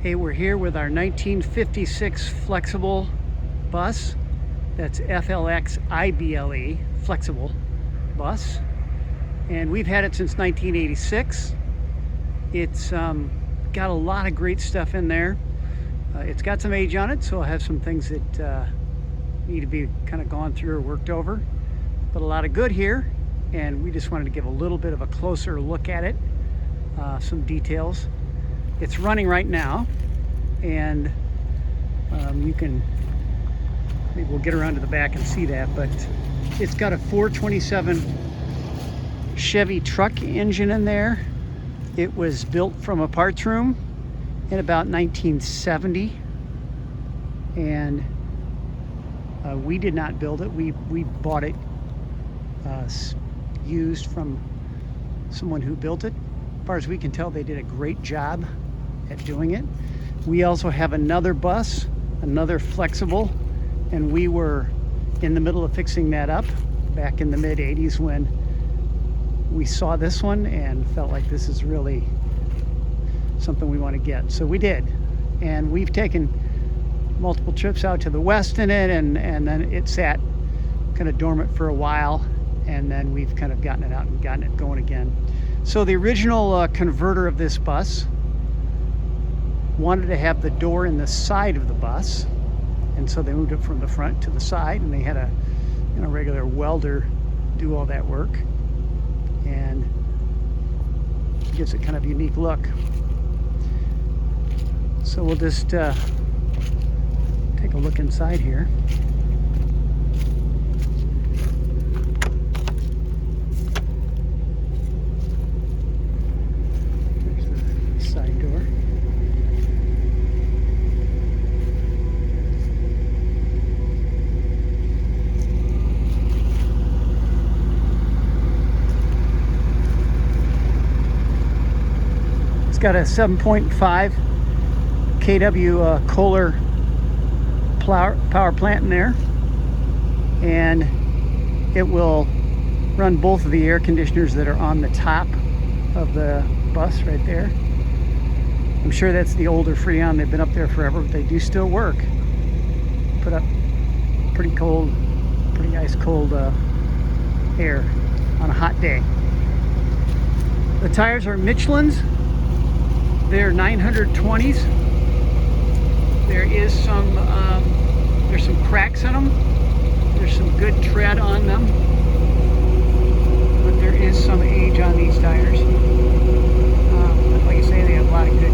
Hey, we're here with our 1956 Flxible bus. That's FLXIBLE, Flxible bus. And we've had it since 1986. It's got a lot of great stuff in there. It's got some age on it, so I'll have some things that need to be kind of gone through or worked over. But a lot of good here, and we just wanted to give a little bit of a closer look at it, some details. It's running right now, and you can, maybe we'll get around to the back and see that, but it's got a 427 Chevy truck engine in there. It was built from a parts room in about 1970, and we did not build it. We bought it used from someone who built it. As far as we can tell, they did a great job at doing it. We also have another bus, another Flxible, and we were in the middle of fixing that up back in the mid 80s when we saw this one and felt like this is really something we want to get. So we did, and we've taken multiple trips out to the west in it, and then it sat kind of dormant for a while, and then we've kind of gotten it out and gotten it going again. So the original converter of this bus wanted to have the door in the side of the bus, and so they moved it from the front to the side, and they had a regular welder do all that work, and it gives it kind of a unique look. So we'll just take a look inside here. Side door. It's got a 7.5 kW Kohler power plant in there, and it will run both of the air conditioners that are on the top of the bus right there. I'm sure that's the older Freon. They've been up there forever, but they do still work. Put up pretty cold, pretty ice cold air on a hot day. The tires are Michelin's. They're 920s. There is some, there's some cracks in them. There's some good tread on them, but there is some age on these tires. Like I say, they have a lot of good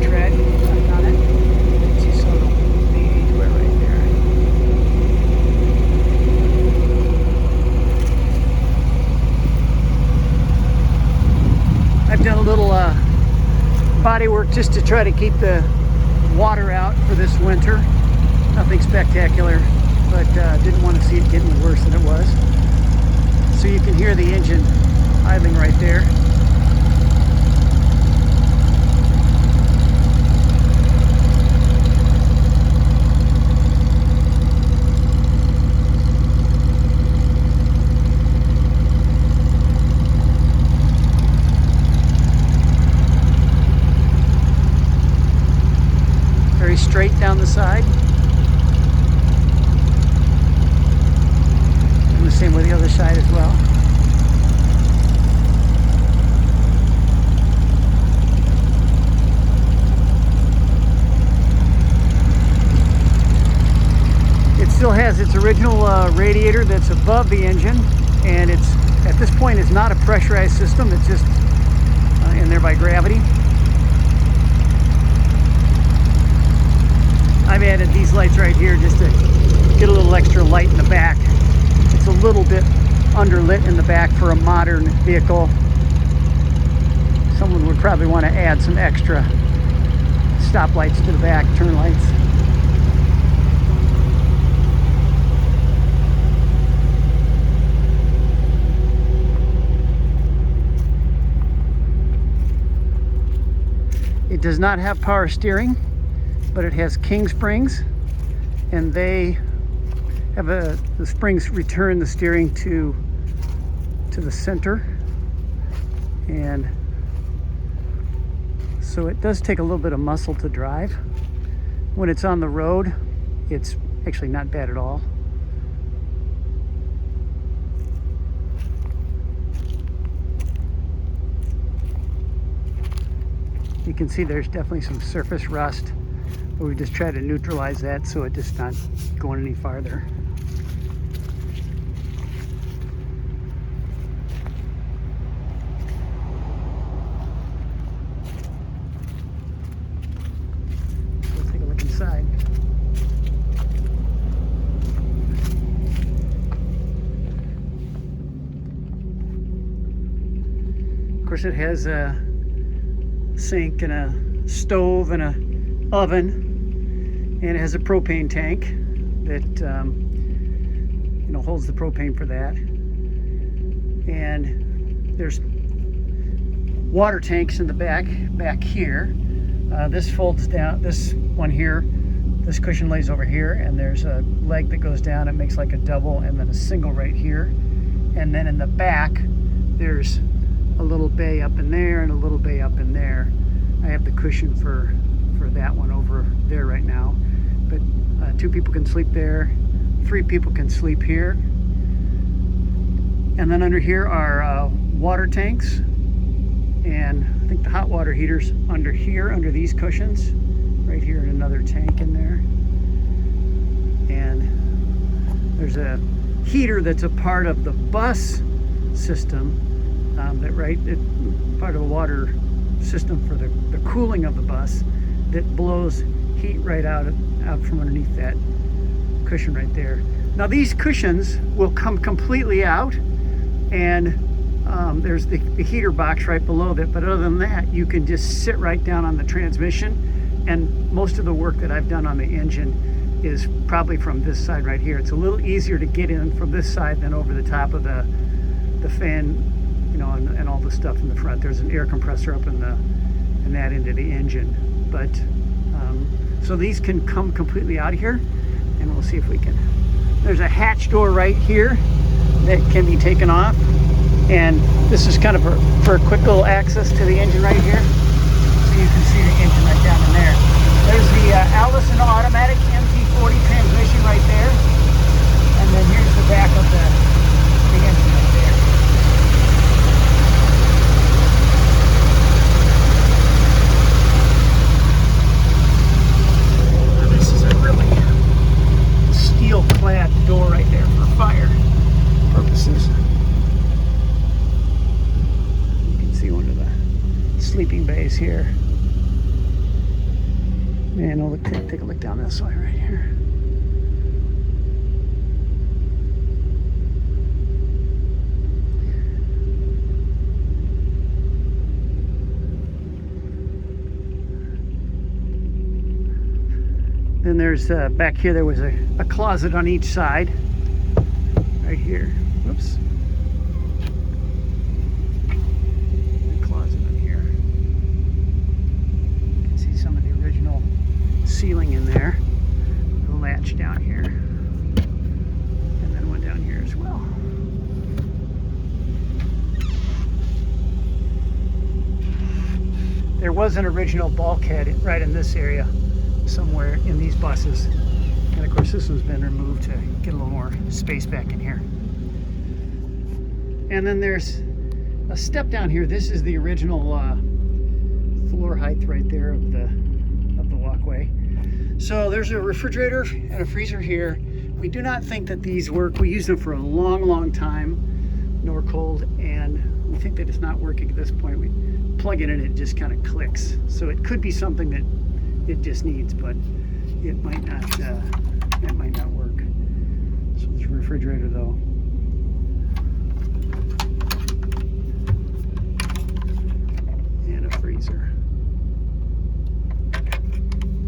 tread on it. See some of the age wear right there. I've done a little body work just to try to keep the water out for this winter. Nothing spectacular, but didn't want to see it getting worse than it was. So you can hear the engine idling right there. Very straight down the side. And the same with the other side as well. It still has its original radiator that's above the engine, and it's, at this point, it's not a pressurized system. It's just in there by gravity. I've added these lights right here just to get a little extra light in the back. It's a little bit underlit in the back for a modern vehicle. Someone would probably want to add some extra stop lights to the back, turn lights. It does not have power steering, but it has king springs, and they have the springs return the steering to the center, and So it does take a little bit of muscle to drive. When it's on the road, it's actually not bad at all. You can see there's definitely some surface rust, but we just try to neutralize that so it's just not going any farther. Let's take a look inside. Of course, it has a sink and a stove and a oven, and it has a propane tank that holds the propane for that. And there's water tanks in the back here. This folds down, this one here, this cushion lays over here, and there's a leg that goes down. It makes like a double, and then a single right here. And then in the back there's a little bay up in there and a little bay up in there. I have the cushion for that one over there right now, but 2 people can sleep there, 3 people can sleep here. And then under here are water tanks, and I think the hot water heater's under here, under these cushions right here, and another tank in there. And there's a heater that's a part of the bus system, part of the water system for the cooling of the bus, that blows heat right out from underneath that cushion right there. Now these cushions will come completely out, and there's the heater box right below that, but other than that, you can just sit right down on the transmission, and most of the work that I've done on the engine is probably from this side right here. It's a little easier to get in from this side than over the top of the fan, and all the stuff in the front. There's an air compressor up in that end of the engine. But so these can come completely out of here, and we'll see if we can. There's a hatch door right here that can be taken off, and this is kind of for a quick little access to the engine right here, so you can see the engine right down in there. There's the Allison Automatic MT40 transmission right there, and then here's the back of the engine right there. Steel-clad door right there for fire purposes. You can see one of the sleeping bays here. And we'll take a look down this way right here. Then there's back here, there was a closet on each side right here. Whoops. A closet in here. You can see some of the original ceiling in there. The latch down here, and then one down here as well. There was an original bulkhead right in this area somewhere in these buses, and of course this one's been removed to get a little more space back in here. And then there's a step down here. This is the original floor height right there of the walkway. So there's a refrigerator and a freezer here. We do not think that these work. We used them for a long time, nor cold, and we think that it's not working at this point. We plug it in and it just kind of clicks. So it could be something that it just needs, but it might not work. So there's a refrigerator though. And a freezer.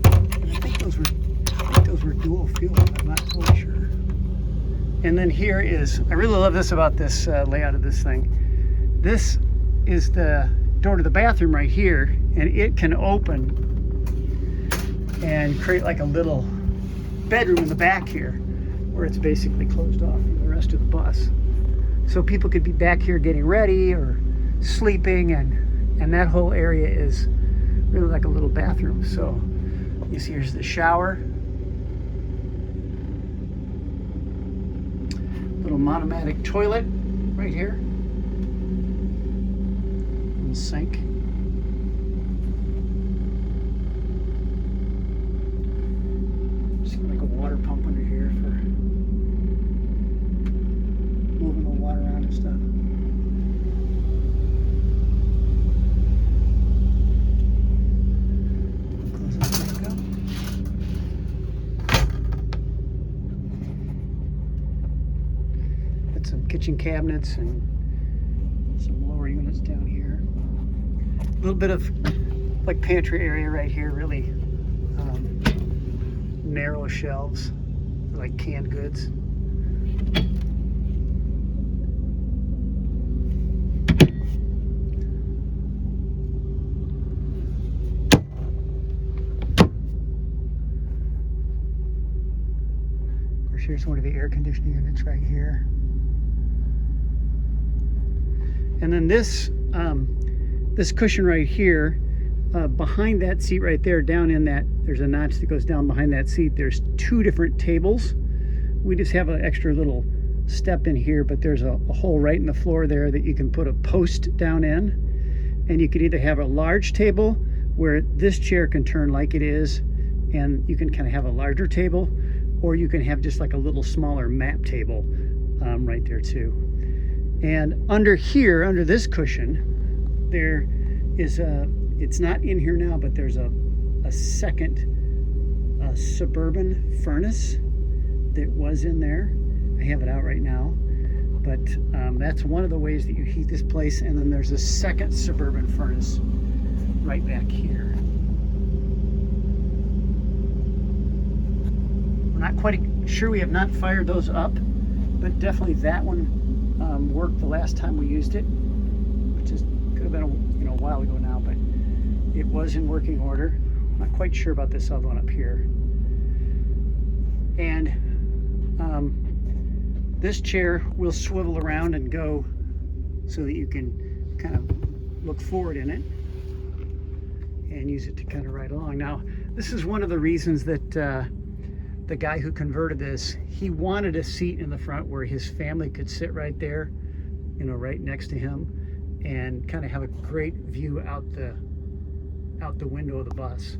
And I think those were dual fuel. I'm not totally sure. And then here is, I really love this about this layout of this thing. This is the door to the bathroom right here, and it can open and create like a little bedroom in the back here, where it's basically closed off from the rest of the bus. So people could be back here getting ready or sleeping, and that whole area is really like a little bathroom. So you see here's the shower. Little automatic toilet right here. Little sink. Just like a water pump under here for moving the water around and stuff. Close this back up. Got some kitchen cabinets and some lower units down here. A little bit of like pantry area right here, really narrow shelves for like canned goods. Of course, here's one of the air conditioning units right here. And then this this cushion right here, behind that seat right there, down in that, there's a notch that goes down behind that seat. There's two different tables. We just have an extra little step in here, but there's a hole right in the floor there that you can put a post down in. And you could either have a large table where this chair can turn like it is, and you can kind of have a larger table, or you can have just like a little smaller map table right there too. And under here, under this cushion, there is a, it's not in here now, but there's a second Suburban furnace that was in there. I have it out right now, but that's one of the ways that you heat this place. And then there's a second Suburban furnace right back here. We're not quite sure, we have not fired those up, but definitely that one worked the last time we used it, which is could have been a while ago now, but it was in working order. I'm not quite sure about this other one up here. And this chair will swivel around and go so that you can kind of look forward in it and use it to kind of ride along. Now, this is one of the reasons that the guy who converted this, he wanted a seat in the front where his family could sit right there, right next to him, and kind of have a great view out the window of the bus.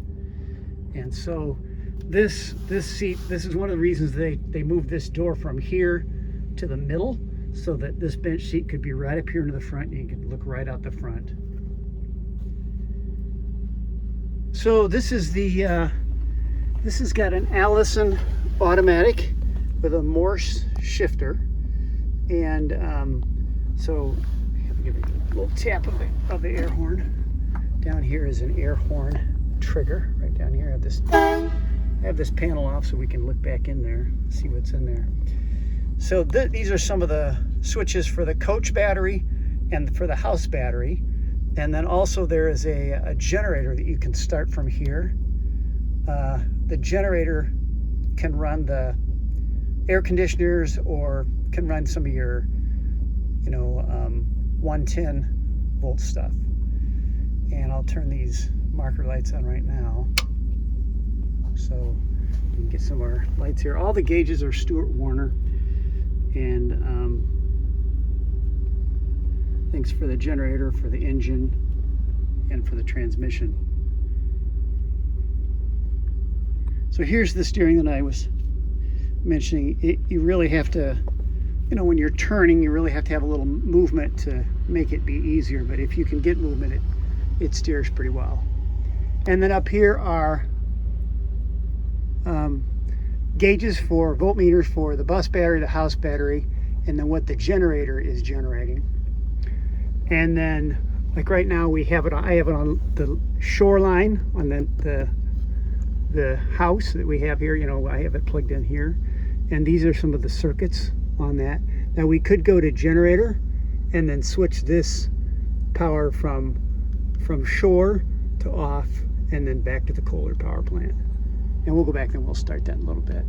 And so this seat, this is one of the reasons they moved this door from here to the middle, so that this bench seat could be right up here into the front and you could look right out the front. So this is the this has got an Allison Automatic with a Morse shifter, and so I have to give it a little tap of the air horn. Down here is an air horn trigger right down here. I have this panel off so we can look back in there, see what's in there. So these are some of the switches for the coach battery and for the house battery. And then also there is a generator that you can start from here. The generator can run the air conditioners or can run some of your 110 volt stuff. And I'll turn these marker lights on right now so we can get some of our lights here. All the gauges are Stuart Warner, and things for the generator, for the engine, and for the transmission. So here's the steering that I was mentioning. You really have to, when you're turning, you really have to have a little movement to make it be easier. But if you can get movement, it steers pretty well. And then up here are gauges for voltmeters for the bus battery, the house battery, and then what the generator is generating. And then, like right now, I have it on the shoreline on the house that we have here. I have it plugged in here, and these are some of the circuits on that. Now we could go to generator and then switch this power from shore to off, and then back to the Kohler power plant. And we'll go back and we'll start that in a little bit.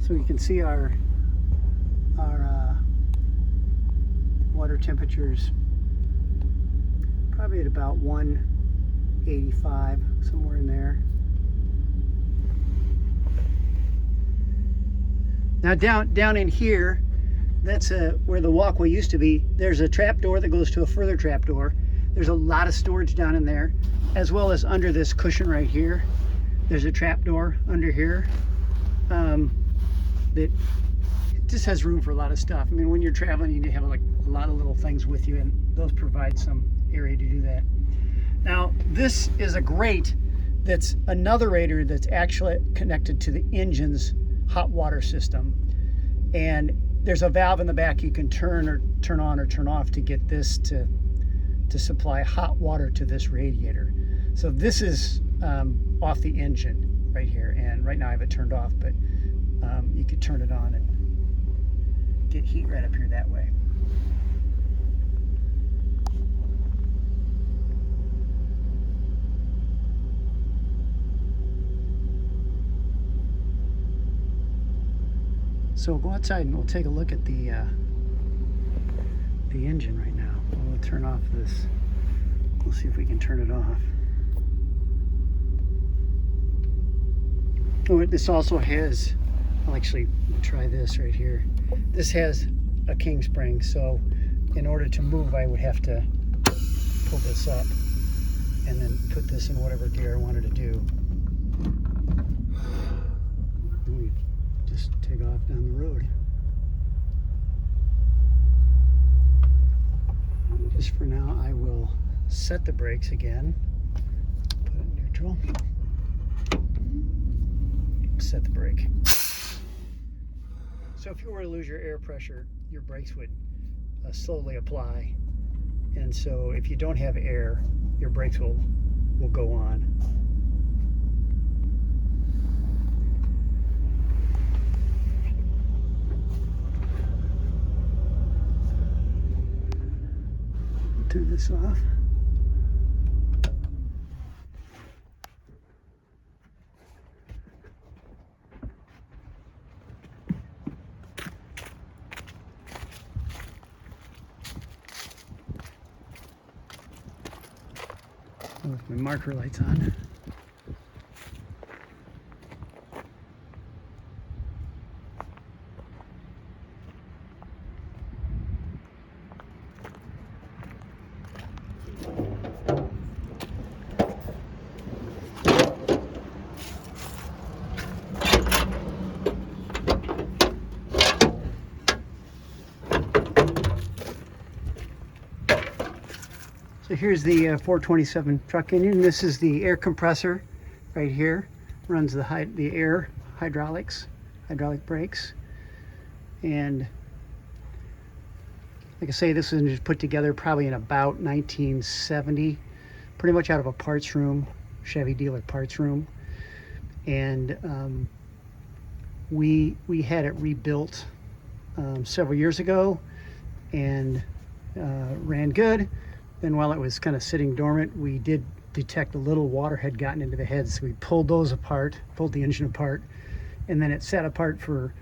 So you can see our water temperatures probably at about 185, somewhere in there. Now down in here, that's where the walkway used to be. There's a trap door that goes to a further trap door. There's a lot of storage down in there, as well as under this cushion right here. There's a trap door under here that it just has room for a lot of stuff. I mean, when you're traveling, you need to have like a lot of little things with you, and those provide some area to do that. Now, this is a grate that's another radiator that's actually connected to the engine's hot water system, and there's a valve in the back you can turn on or turn off to get this to supply hot water to this radiator. So this is off the engine right here, and right now I have it turned off, but you could turn it on and get heat right up here that way. So we'll go outside and we'll take a look at the engine right now. We'll turn off this. We'll see if we can turn it off. Oh, this also has, I'll actually try this right here. This has a king spring, so in order to move I would have to pull this up and then put this in whatever gear I wanted to do. And we just take off down the road. Just for now, I will set the brakes again. Put it in neutral. Set the brake. So if you were to lose your air pressure, your brakes would slowly apply. And so if you don't have air, your brakes will go on. Turn this off. With my marker lights on. So here's the 427 truck engine. This is the air compressor right here. Runs the air hydraulic brakes. And like I say, this was just put together probably in about 1970, pretty much out of a parts room, Chevy dealer parts room. And we had it rebuilt several years ago, and ran good. Then while it was kind of sitting dormant, we did detect a little water had gotten into the head, so we pulled those apart, pulled the engine apart, and then it sat apart for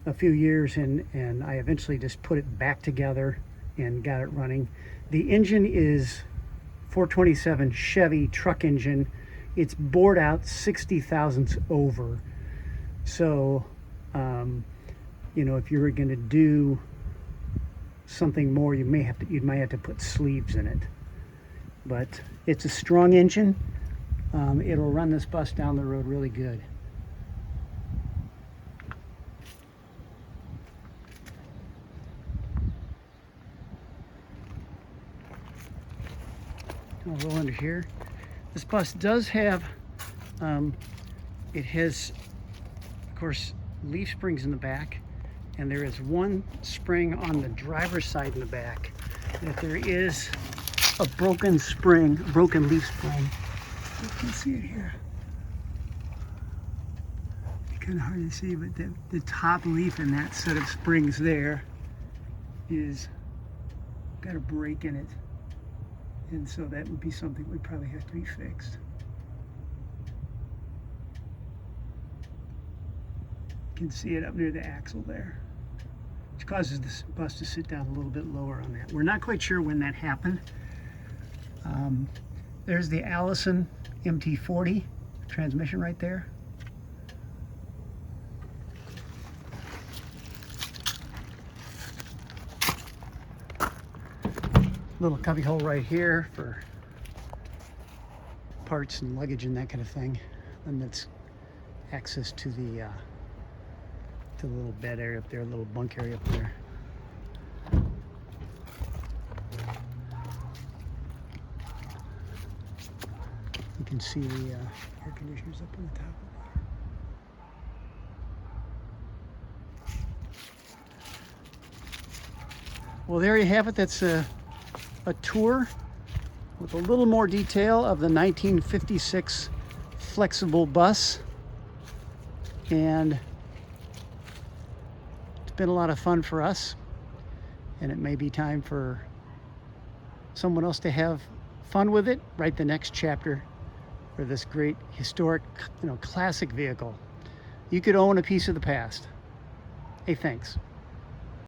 a few years, and I eventually just put it back together and got it running. The engine is 427 Chevy truck engine. It's bored out 60 thousandths over. So, you know, if you were going to do something more, you might have to put sleeves in it. But it's a strong engine. It'll run this bus down the road really good. I'll roll under here. This bus does have, it has, of course, leaf springs in the back, and there is one spring on the driver's side in the back. And if there is a broken spring, broken leaf spring, you can see it here. It's kind of hard to see, but the top leaf in that set of springs there is got a break in it. And so that would be something that would probably have to be fixed. You can see it up near the axle there, which causes this bus to sit down a little bit lower on that. We're not quite sure when that happened. There's the Allison MT40 transmission right there. Little cubby hole right here for parts and luggage and that kind of thing. And that's access to the little bed area up there, little bunk area up there. You can see the air conditioners up on the top. Well, there you have it. That's a tour with a little more detail of the 1956 Flxible bus. And it's been a lot of fun for us. And it may be time for someone else to have fun with it. Write the next chapter for this great historic, classic vehicle. You could own a piece of the past. Hey, thanks.